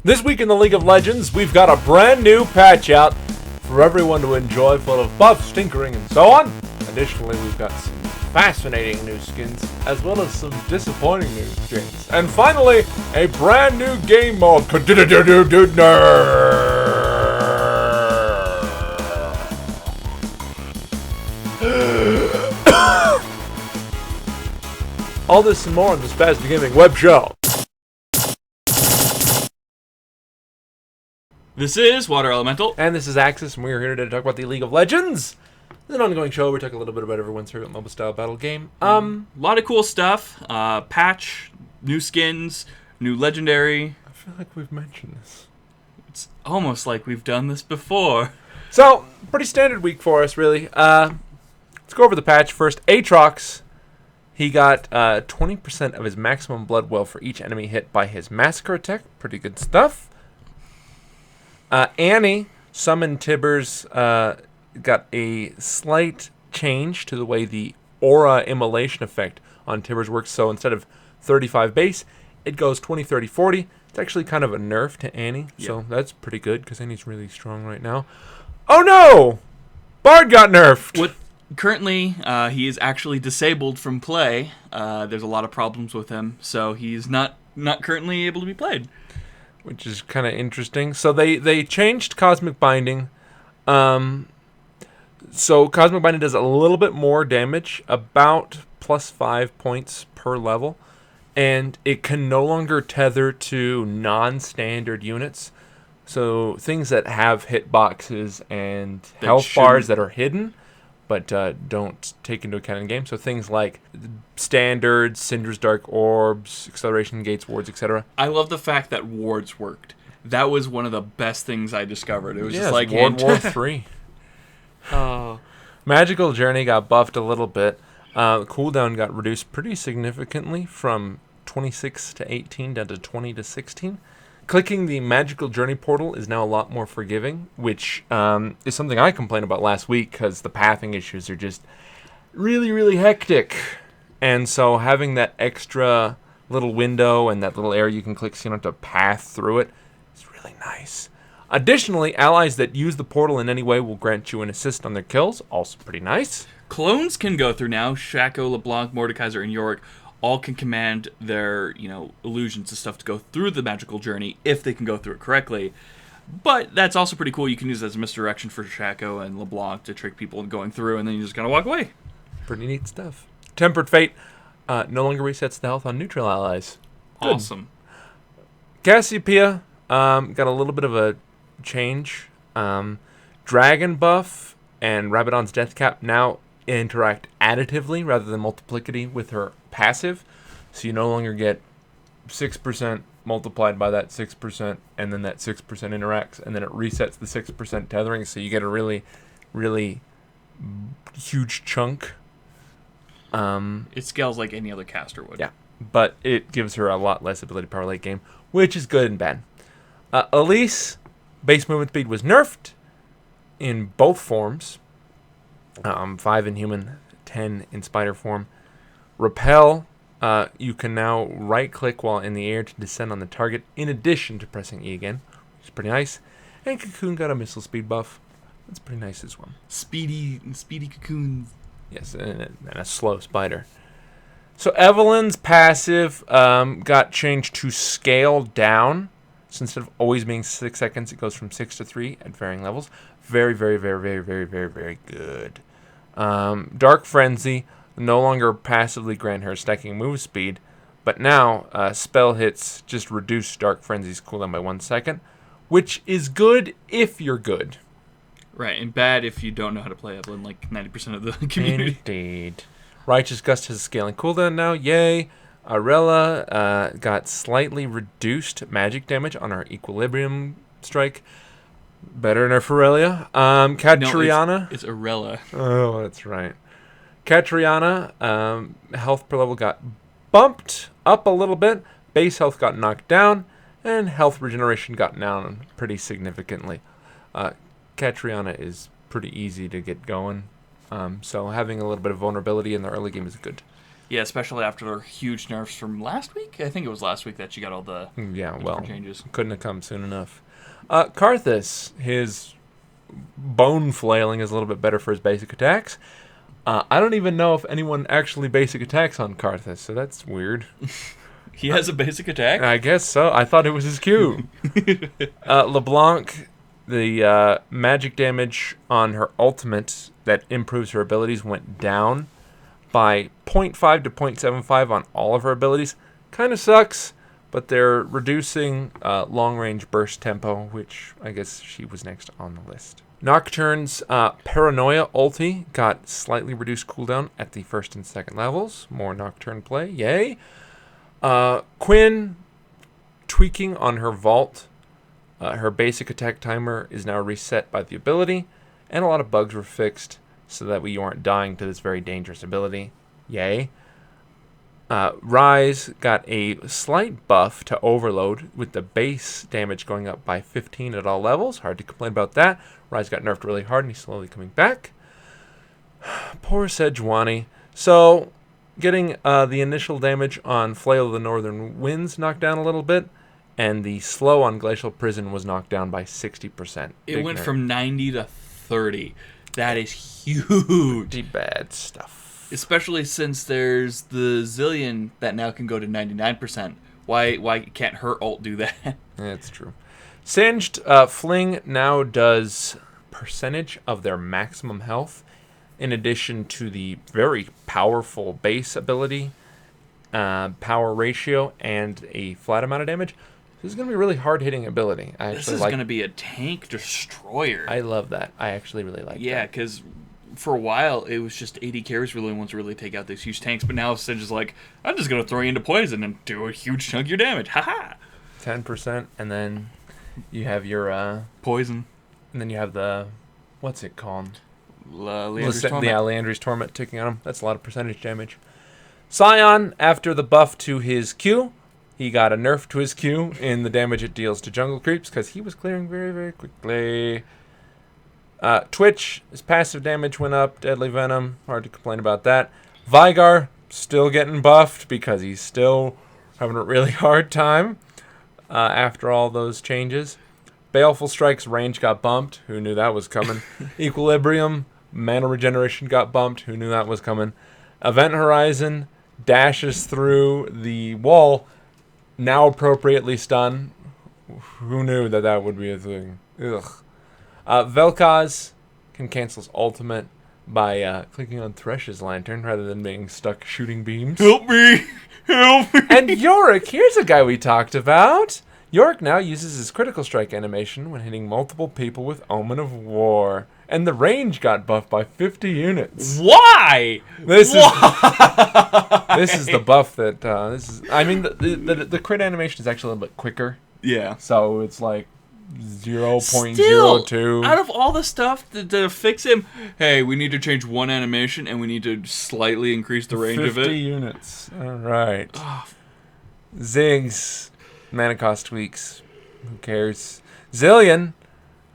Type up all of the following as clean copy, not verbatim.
This week in the League of Legends, we've got a brand new patch out for everyone to enjoy, full of buffs, tinkering, and so on. Additionally, we've got some fascinating new skins, as well as some disappointing new skins. And finally, a brand new game mode. All this and more on the Spastic Gaming web show. This is Water Elemental. And this is Axis, and we are here today to talk about the League of Legends. It's an ongoing show. We talk a little bit about everyone's favorite mobile-style battle game. A lot of cool stuff. Patch, new skins, new legendary. I feel like we've mentioned this. It's almost like we've done this before. So, pretty standard week for us, really. Let's go over the patch first. Aatrox, he got 20% of his maximum blood well for each enemy hit by his Massacre attack. Pretty good stuff. Annie, Summon Tibbers, got a slight change to the way the aura immolation effect on Tibbers works. So instead of 35 base, it goes 20, 30, 40. It's actually kind of a nerf to Annie. Yep. So that's pretty good because Annie's really strong right now. Oh no! Bard got nerfed! Currently, he is actually disabled from play. There's a lot of problems with him, so he's not currently able to be played. Which is kind of interesting. So they changed Cosmic Binding. So Cosmic Binding does a little bit more damage, about plus 5 points per level. And it can no longer tether to non-standard units. So things that have hitboxes and health bars that are hidden, but don't take into account in the game. So things like standards, Syndra's Dark Orbs, Acceleration Gates, Wards, etc. I love the fact that Wards worked. That was one of the best things I discovered. It was just like Ward 3. Oh. Magical Journey got buffed a little bit. Cooldown got reduced pretty significantly from 26 to 18 down to 20 to 16. Clicking the Magical Journey portal is now a lot more forgiving, which is something I complained about last week because the pathing issues are just really, really hectic. And so having that extra little window and that little area you can click so you don't have to path through it is really nice. Additionally, allies that use the portal in any way will grant you an assist on their kills. Also pretty nice. Clones can go through now. Shaco, LeBlanc, Mordekaiser, and Yorick all can command their, illusions and stuff to go through the magical journey if they can go through it correctly. But that's also pretty cool. You can use it as a misdirection for Shaco and LeBlanc to trick people going through, and then you just kind of walk away. Pretty neat stuff. Tempered Fate no longer resets the health on neutral allies. Good. Awesome. Cassiopeia got a little bit of a change. Dragon buff and Rabadon's Death Cap now interact additively rather than multiplicity with her passive, so you no longer get 6% multiplied by that 6%, and then that 6% interacts, and then it resets the 6% tethering, so you get a really, really huge chunk. It scales like any other caster would. Yeah, but it gives her a lot less ability power late game, which is good and bad. Elise, base movement speed was nerfed in both forms. 5 in human, 10 in spider form. Repel, you can now right-click while in the air to descend on the target, in addition to pressing E again, which is pretty nice. And Cocoon got a missile speed buff. That's pretty nice as well. Speedy cocoons. Yes, and a slow spider. So Evelyn's passive got changed to scale down. So instead of always being 6 seconds, it goes from 6 to 3 at varying levels. Very, very, very, very, very, very, very good. Dark Frenzy no longer passively grant her stacking move speed, but now spell hits just reduce Dark Frenzy's cooldown by 1 second, which is good if you're good. Right, and bad if you don't know how to play Evelyn, like 90% of the community. Indeed. Righteous Gust has a scaling cooldown now, yay. Arella got slightly reduced magic damage on her Equilibrium strike. Better than her Aurelia. Catriona. No, it's Arella. Oh, that's right. Catriona, health per level got bumped up a little bit. Base health got knocked down. And health regeneration got down pretty significantly. Catriona is pretty easy to get going. So having a little bit of vulnerability in the early game is good. Yeah, especially after their huge nerfs from last week. I think it was last week that she got all the Yeah, different changes. couldn't have come soon enough. Karthus, his bone flailing is a little bit better for his basic attacks. I don't even know if anyone actually basic attacks on Karthus, so that's weird. He has a basic attack? I guess so. I thought it was his Q. LeBlanc, the magic damage on her ultimate that improves her abilities went down by 0.5 to 0.75 on all of her abilities. Kind of sucks, but they're reducing long-range burst tempo, which I guess she was next on the list. Nocturne's Paranoia ulti got slightly reduced cooldown at the first and second levels. More Nocturne play, yay. Quinn tweaking on her vault. Her basic attack timer is now reset by the ability, and a lot of bugs were fixed so that we aren't dying to this very dangerous ability. Yay. Rise got a slight buff to Overload with the base damage going up by 15 at all levels. Hard to complain about that. Rise got nerfed really hard and he's slowly coming back. Poor Sejuani. So, getting the initial damage on Flail of the Northern Winds knocked down a little bit, and the slow on Glacial Prison was knocked down by 60%. It went from 90 to 30. That is huge. Pretty bad stuff. Especially since there's the Zillion that now can go to 99%. Why can't her ult do that? That's true. Singed Fling now does percentage of their maximum health, in addition to the very powerful base ability, power ratio, and a flat amount of damage. This is going to be a really hard-hitting ability. This is going to be a tank destroyer. I love that. I actually really like that. Yeah, because for a while, it was just AD carries were the only ones to really take out these huge tanks, but now Singe is like, I'm just going to throw you into poison and do a huge chunk of your damage. Ha-ha! 10%, and then you have your... poison. And then you have the... What's it called? Leandry's Torment. Yeah, Leandry's Torment ticking on him. That's a lot of percentage damage. Scion, after the buff to his Q, he got a nerf to his Q in the damage it deals to jungle creeps, because he was clearing very, very quickly. Twitch, his passive damage went up. Deadly Venom, hard to complain about that. Vigar, still getting buffed, because he's still having a really hard time after all those changes. Baleful Strike's range got bumped. Who knew that was coming? Equilibrium, mana regeneration got bumped. Who knew that was coming? Event Horizon dashes through the wall. Now appropriately stun. Who knew that would be a thing? Ugh. Vel'Koz can cancel his ultimate by clicking on Thresh's lantern rather than being stuck shooting beams. Help me! Help me! And Yorick, here's a guy we talked about. Yorick now uses his critical strike animation when hitting multiple people with Omen of War. And the range got buffed by 50 units. Why? This is the buff that I mean the crit animation is actually a little bit quicker. Yeah. So it's like 0.02. Still, out of all the stuff to fix him, hey, we need to change one animation and we need to slightly increase the range of it. 50 units. All right. Ziggs, mana cost tweaks. Who cares? Zillion,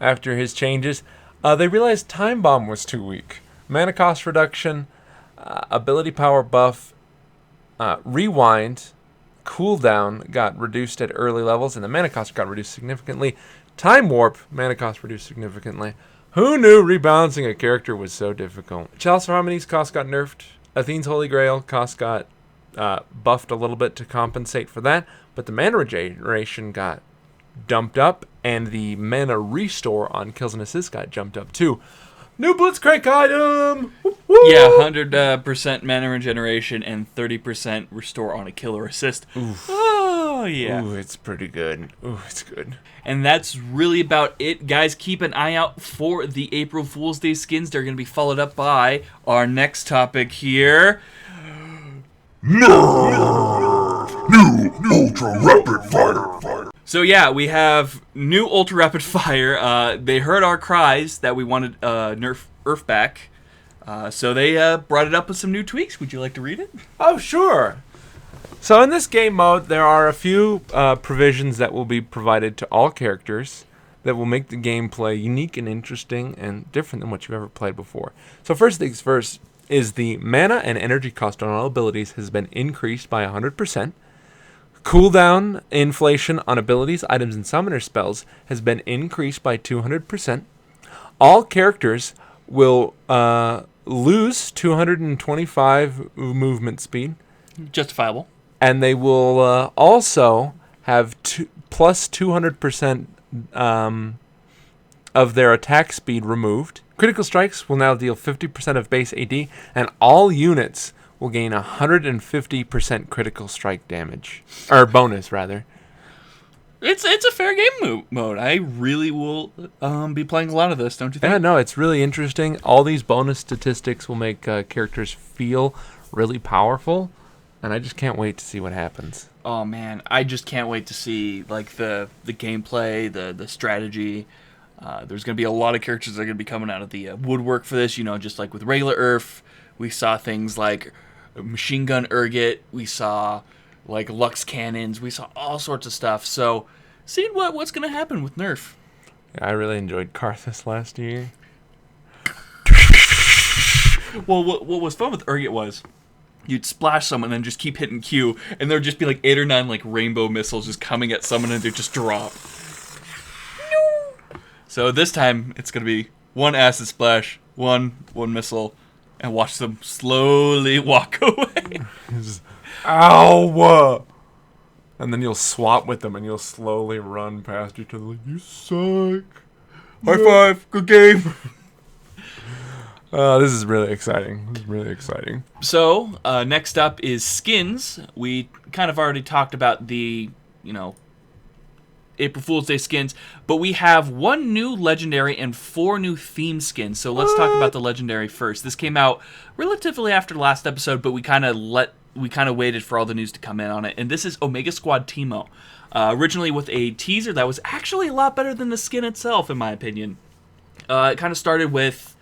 after his changes, they realized Time Bomb was too weak. Mana cost reduction, ability power buff, rewind, cooldown got reduced at early levels, and the mana cost got reduced significantly. Time Warp, mana cost reduced significantly. Who knew rebalancing a character was so difficult? Chalice of Harmony's cost got nerfed. Athene's Holy Grail cost got buffed a little bit to compensate for that, but the mana regeneration got dumped up, and the mana restore on kills and assists got jumped up too. New Blitzcrank item! Woo! Yeah, 100% mana regeneration and 30% restore on a kill or assist. Oof. Oh, yeah. Ooh, it's pretty good. Ooh, it's good. And that's really about it, guys. Keep an eye out for the April Fool's Day skins. They're going to be followed up by our next topic here. N.u.r.F. New Ultra Rapid Fire. So yeah, we have new Ultra Rapid Fire. They heard our cries that we wanted N.u.r.F back. So they brought it up with some new tweaks. Would you like to read it? Oh, sure. So in this game mode, there are a few provisions that will be provided to all characters that will make the gameplay unique and interesting and different than what you've ever played before. So first things first, is the mana and energy cost on all abilities has been increased by 100%. Cooldown inflation on abilities, items, and summoner spells has been increased by 200%. All characters will lose 225 movement speed. Justifiable. And they will also have plus 200% of their attack speed removed. Critical strikes will now deal 50% of base AD, and all units will gain 150% critical strike damage. Or bonus, rather. It's a fair game mode. I really will be playing a lot of this, don't you think? Yeah, no, it's really interesting. All these bonus statistics will make characters feel really powerful, and I just can't wait to see what happens. Oh man, I just can't wait to see like the gameplay, the strategy. There's going to be a lot of characters that are going to be coming out of the woodwork for this. You know, just like with regular N.u.r.F, we saw things like machine gun ergot. We saw like Lux cannons. We saw all sorts of stuff. So, seeing what's going to happen with N.u.r.F. Yeah, I really enjoyed Karthus last year. Well, what was fun with ergot was you'd splash someone and then just keep hitting Q, and there'd just be like 8 or 9 like rainbow missiles just coming at someone, and they'd just drop. So this time it's gonna be one acid splash, one missile, and watch them slowly walk away. Just, ow! And then you'll swap with them, and you'll slowly run past each other like, you suck. High five, good game. This is really exciting. This is really exciting. So, next up is skins. We kind of already talked about the, April Fool's Day skins, but we have 1 new legendary and 4 new theme skins. So let's talk about the legendary first. This came out relatively after the last episode, but we kind of waited for all the news to come in on it. And this is Omega Squad Teemo. Originally with a teaser that was actually a lot better than the skin itself, in my opinion. It kind of started with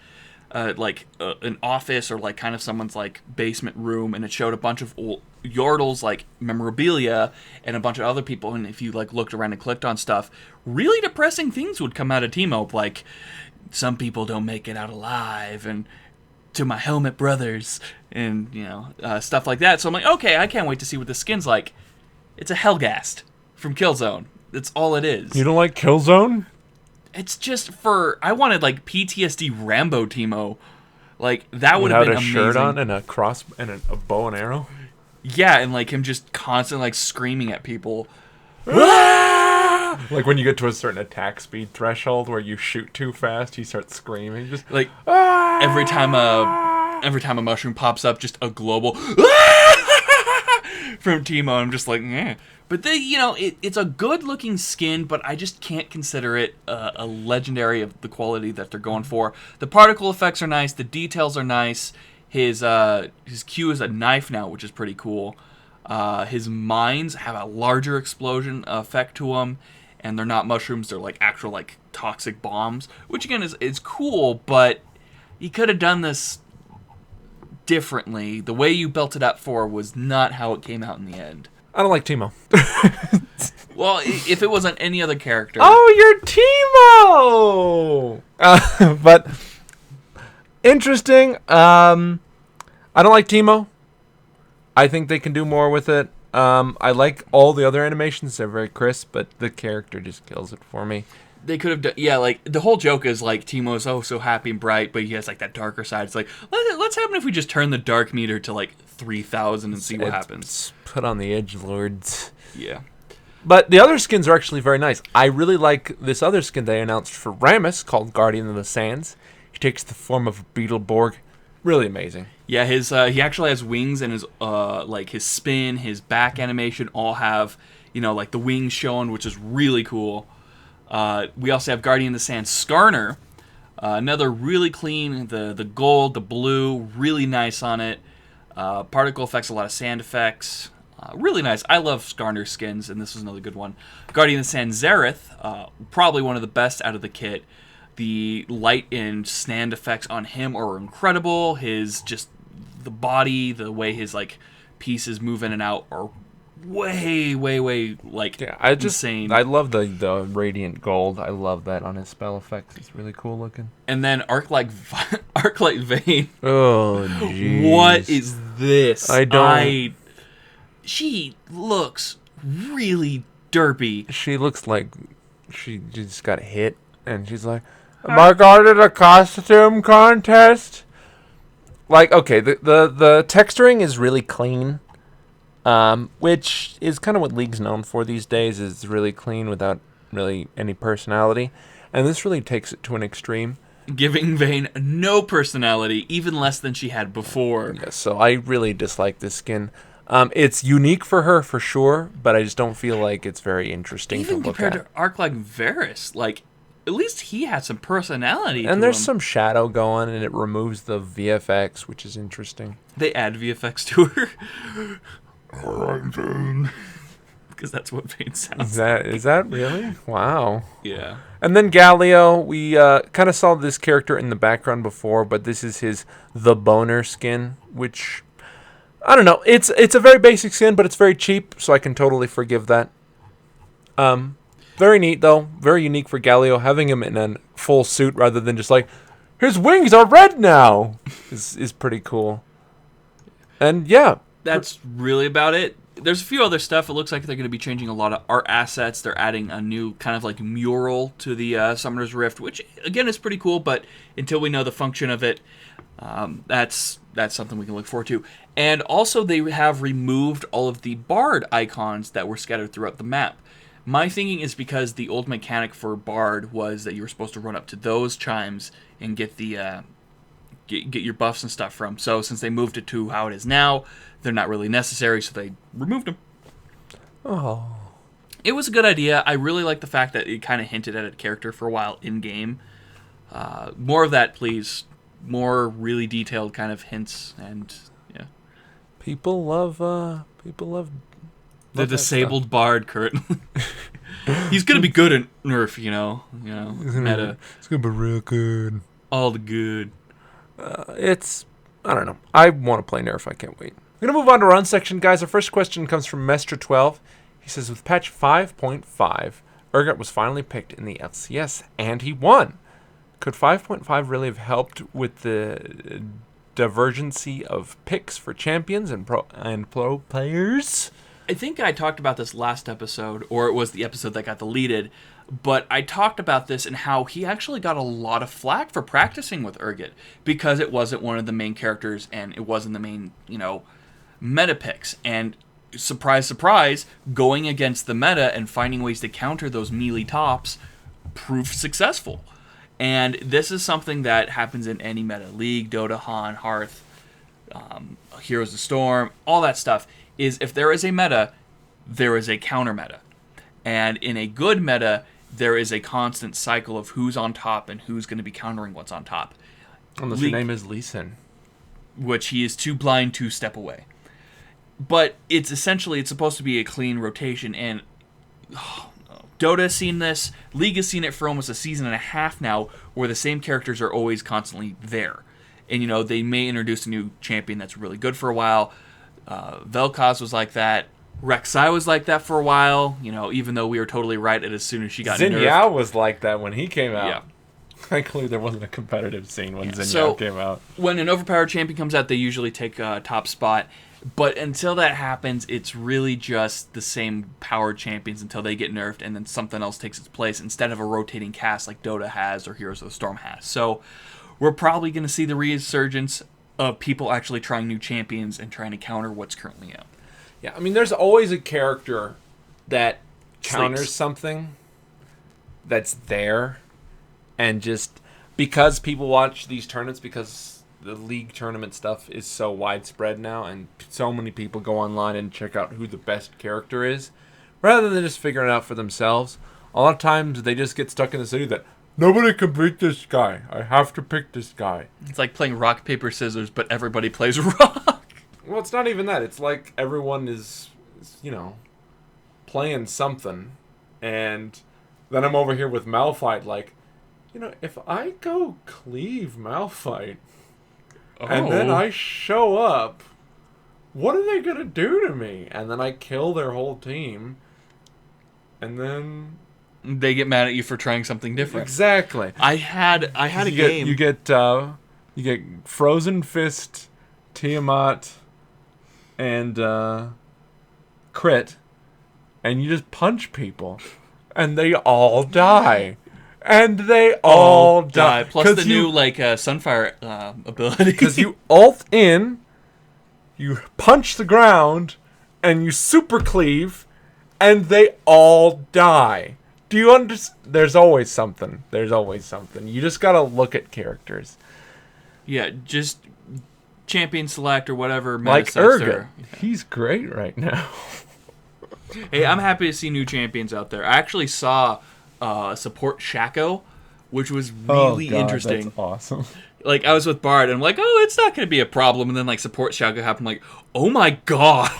an office or like kind of someone's like basement room, and it showed a bunch of old Yordle's like memorabilia and a bunch of other people, and if you like looked around and clicked on stuff, really depressing things would come out of Teemo, like some people don't make it out alive, and to my helmet brothers, and stuff like that. So I'm like, okay, I can't wait to see what the skin's like. It's a Hellgast from Killzone. That's all it is. You don't like Killzone? It's just I wanted like PTSD Rambo Teemo. Like that would have been amazing. Without a shirt on and a cross and a bow and arrow? Yeah, and like him just constantly like screaming at people. Like when you get to a certain attack speed threshold where you shoot too fast, he starts screaming. Just like every time a mushroom pops up, just a global from Teemo. I'm just like, eh. But it's a good-looking skin, but I just can't consider it a legendary of the quality that they're going for. The particle effects are nice. The details are nice. His Q is a knife now, which is pretty cool. His mines have a larger explosion effect to them, and they're not mushrooms. They're like actual like toxic bombs, which again is cool, but you could have done this differently. The way you built it up for was not how it came out in the end. I don't like Teemo. Well, if it wasn't any other character. Oh, you're Teemo! But interesting. I don't like Teemo. I think they can do more with it. I like all the other animations. They're very crisp, but the character just kills it for me. They could have done, like the whole joke is like Teemo's so happy and bright, but he has like that darker side. It's like let's happen if we just turn the dark meter to like 3,000 and see what happens. Put on the edgelords. Yeah. But the other skins are actually very nice. I really like this other skin they announced for Rammus called Guardian of the Sands. He takes the form of a Beetleborg. Really amazing. Yeah, his he actually has wings, and his like his spin, his back animation all have like the wings showing, which is really cool. We also have Guardian of the Sands Skarner, another really clean. The gold, the blue, really nice on it. Particle effects, a lot of sand effects. Really nice. I love Skarner skins, and this was another good one. Guardian of the Sands Xerath, probably one of the best out of the kit. The light and sand effects on him are incredible. The body, the way his like pieces move in and out are way, like, Yeah, insane. I love the radiant gold. I love that on his spell effects. It's really cool looking. And then Arclight Vayne. Oh, jeez. What is this? I don't. She looks really derpy. She looks like she just got hit, and she's like, "Am I going to the costume contest?" Like, okay, the texturing is really clean, which is kind of what League's known for these days, is really clean without really any personality. And this really takes it to an extreme. Giving Vayne no personality, even less than she had before. Yeah, so I really dislike this skin. It's unique for her, for sure, but I just don't feel like it's very interesting Even to look compared at. to Arclight Varys, like, at least he had some personality And to there's him. some shadow going, and it removes the VFX, which is interesting. They add VFX to her. Alright, Vayne. Because that's what Vayne sounds Is that really? Wow. Yeah. And then Galio, we kind of saw this character in the background before, but this is his The Boner skin, which, I don't know. It's a very basic skin, but it's very cheap, so I can totally forgive that. Very neat, though. Very unique for Galio. Having him in a full suit rather than just like, his wings are red now, is pretty cool. And yeah. That's really about it. There's a few other stuff. It looks like they're going to be changing a lot of art assets. They're adding a new kind of like mural to the Summoner's Rift, which, again, is pretty cool, but until we know the function of it, that's something we can look forward to. And also, they have removed all of the Bard icons that were scattered throughout the map. My thinking is because the old mechanic for Bard was that you were supposed to run up to those chimes and get the get your buffs and stuff from. So since they moved it to how it is now, they're not really necessary, so they removed them. Oh. It was a good idea. I really like the fact that it kind of hinted at a character for a while in-game. More of that, please. More really detailed kind of hints, and yeah. People love The disabled Bard currently. He's gonna be good at N.u.R.F, you know, meta. It's gonna be real good. All the good. I don't know. I want to play N.u.R.F. I can't wait. We're gonna move on to our section, guys. Our first question comes from Mestra12. He says, with patch 5.5, Urgot was finally picked in the LCS, and he won. Could 5.5 really have helped with the divergency of picks for champions and pro players? I think I talked about this last episode, or it was the episode that got deleted, but I talked about this and how he actually got a lot of flack for practicing with Urgot because it wasn't one of the main characters and it wasn't the main, meta picks. And surprise, surprise, going against the meta and finding ways to counter those melee tops proved successful. And this is something that happens in any meta. League, Dota, Han, Hearth, Heroes of the Storm, all that stuff. Is if there is a meta, there is a counter meta. And in a good meta, there is a constant cycle of who's on top and who's going to be countering what's on top. Unless your name is Lee Sin. Which he is too blind to step away. But it's supposed to be a clean rotation. And Dota has seen this. League has seen it for almost a season and a half now, where the same characters are always constantly there. And, they may introduce a new champion that's really good for a while. Vel'Koz was like that. Rek'Sai was like that for a while, even though we were totally right as soon as she got nerfed. Xin Yao was like that when he came out. Yeah. Thankfully, there wasn't a competitive scene when Xin Yao came out. When an overpowered champion comes out, they usually take a top spot. But until that happens, it's really just the same powered champions until they get nerfed and then something else takes its place instead of a rotating cast like Dota has or Heroes of the Storm has. So we're probably going to see the resurgence of people actually trying new champions and trying to counter what's currently out. Yeah, I mean, there's always a character that counters Sleeps. something that's there, and just because people watch these tournaments, because the league tournament stuff is so widespread now, and so many people go online and check out who the best character is, rather than just figuring it out for themselves, a lot of times they just get stuck in the city that, nobody can beat this guy. I have to pick this guy. It's like playing rock, paper, scissors, but everybody plays rock. Well, it's not even that. It's like everyone is playing something. And then I'm over here with Malphite like, if I go cleave Malphite, and then I show up what are they gonna do to me? And then I kill their whole team, and then They get mad at you for trying something different. exactly. I had a game. You get Frozen Fist, Tiamat, and Crit, and you just punch people, and they all die. And they all die. Plus the new Sunfire ability. Because you ult in, you punch the ground, and you super cleave, and they all die. Do you understand? There's always something. You just gotta look at characters. Yeah, just champion select or whatever. Like Urga. He's great right now. Hey, I'm happy to see new champions out there. I actually saw support Shaco, which was really interesting. That's awesome. Like, I was with Bard, and I'm like, oh, it's not going to be a problem. And then, like, support Shaco happened. I'm like, oh my god.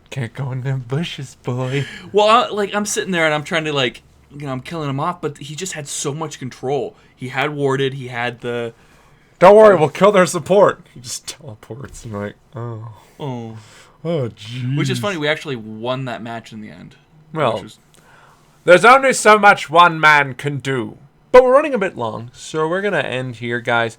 Can't go in them bushes, boy. Well, I'm sitting there, and I'm trying to, I'm killing him off, but he just had so much control. He had warded, he had the... Don't worry, we'll kill their support. He just teleports, and like, oh, jeez. Which is funny, we actually won that match in the end. Well, there's only so much one man can do. But we're running a bit long, so we're going to end here, guys.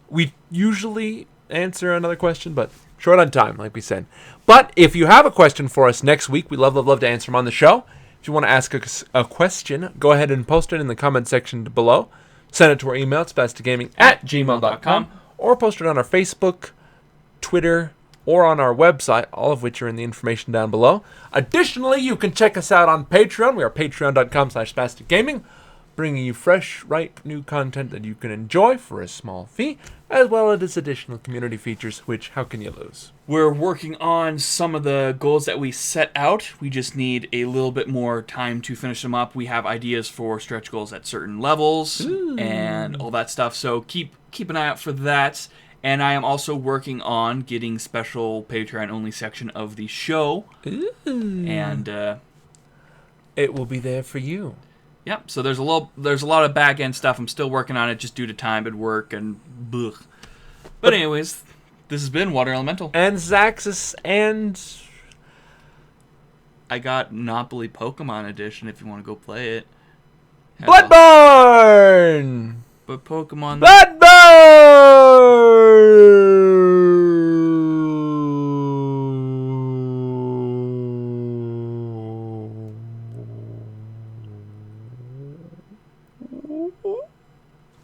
We usually answer another question, but short on time, like we said. But if you have a question for us next week, we love to answer them on the show. If you want to ask a question, go ahead and post it in the comment section below. Send it to our email, spastigaming@gmail.com, or post it on our Facebook, Twitter, or on our website, all of which are in the information down below. Additionally, you can check us out on Patreon. We are patreon.com/spasticgaming, bringing you fresh, ripe, new content that you can enjoy for a small fee, as well as additional community features, which, how can you lose? We're working on some of the goals that we set out. We just need a little bit more time to finish them up. We have ideas for stretch goals at certain levels and all that stuff, so keep an eye out for that. And I am also working on getting special Patreon-only section of the show. And it will be there for you. Yep. So there's a lot of back end stuff. I'm still working on it just due to time at work and blech. But anyways, this has been Water Elemental and Zaxxas, and I got Monopoly Pokemon Edition if you want to go play it. Bloodborne. But Pokemon. Bloodborne.